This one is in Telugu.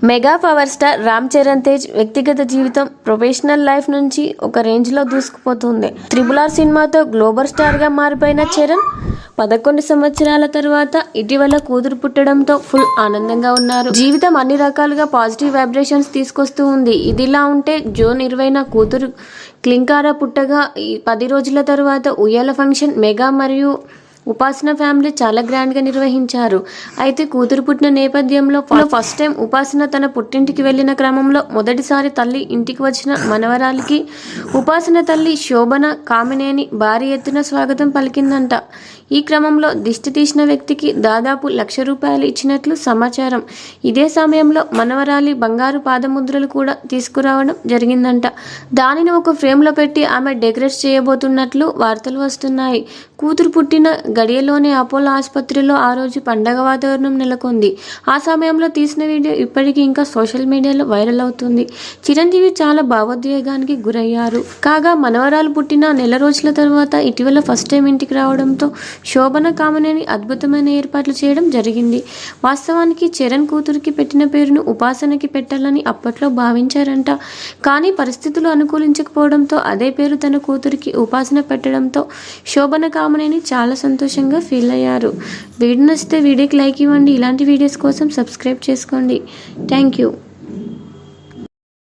Mega power star Ram Charan Tej వ్యక్తిగత జీవితం ప్రొఫెషనల్ లైఫ్ నుంచి ఒక రేంజ్ లో దూసుకుపోతుంది. RRR సినిమాతో గ్లోబల్ స్టార్ గా మారిపోయిన చరణ్ 11 సంవత్సరాల తర్వాత ఇటీవల కూతురు పుట్టడంతో ఫుల్ ఆనందంగా ఉన్నారు. జీవితం అన్ని రకాలుగా పాజిటివ్ వైబ్రేషన్స్ తీసుకొస్తూ ఉంది. ఇదిలా ఉంటే జూన్ 20న కూతురు క్లింకారా పుట్టగా 10 రోజుల తర్వాత ఉయ్యాల ఫంక్షన్ మెగా మరియు ఉపాసన ఫ్యామిలీ చాలా గ్రాండ్ గా నిర్వహించారు. అయితే కూతురు పుట్టిన నేపథ్యంలో ఫస్ట్ టైం ఉపాసన తన పుట్టింటికి వెళ్లిన క్రమంలో మొదటిసారి తల్లి ఇంటికి వచ్చిన మనవరాలికి ఉపాసన తల్లి శోభన కామినేని భారీ ఎత్తున స్వాగతం పలికిందంట. ఈ క్రమంలో దిష్టి తీసిన వ్యక్తికి దాదాపు ₹1,00,000 ఇచ్చినట్లు సమాచారం. ఇదే సమయంలో మనవరాలి బంగారు పాదముద్రలు కూడా తీసుకురావడం జరిగిందంట. దానిని ఒక ఫ్రేమ్ లో పెట్టి ఆమె డెకరేట్ చేయబోతున్నట్లు వార్తలు వస్తున్నాయి. కూతురు పుట్టిన గడియలోనే అపోలో ఆసుపత్రిలో ఆ రోజు పండగ వాతావరణం నెలకొంది. ఆ సమయంలో తీసిన వీడియో ఇప్పటికీ ఇంకా సోషల్ మీడియాలో వైరల్ అవుతుంది. చిరంజీవి చాలా భావోద్వేగానికి గురయ్యారు. కాగా మనవరాలు పుట్టిన నెల రోజుల తర్వాత ఇటీవల ఫస్ట్ టైం ఇంటికి రావడంతో శోభన కామినేని అద్భుతమైన ఏర్పాట్లు చేయడం జరిగింది. వాస్తవానికి చరణ్ కూతురికి పెట్టిన పేరును ఉపాసనకి పెట్టాలని అప్పట్లో భావించారంట. కానీ పరిస్థితులు అనుకూలించకపోవడంతో అదే పేరు తన కూతురికి ఉపాసన పెట్టడంతో శోభన కామినేని చాలా సంతోషంగా ఫీల్ అయ్యారు. వీడియో నచ్చితే వీడియోకి లైక్ ఇవ్వండి. ఇలాంటి వీడియోస్ కోసం సబ్స్క్రైబ్ చేసుకోండి. Thank you.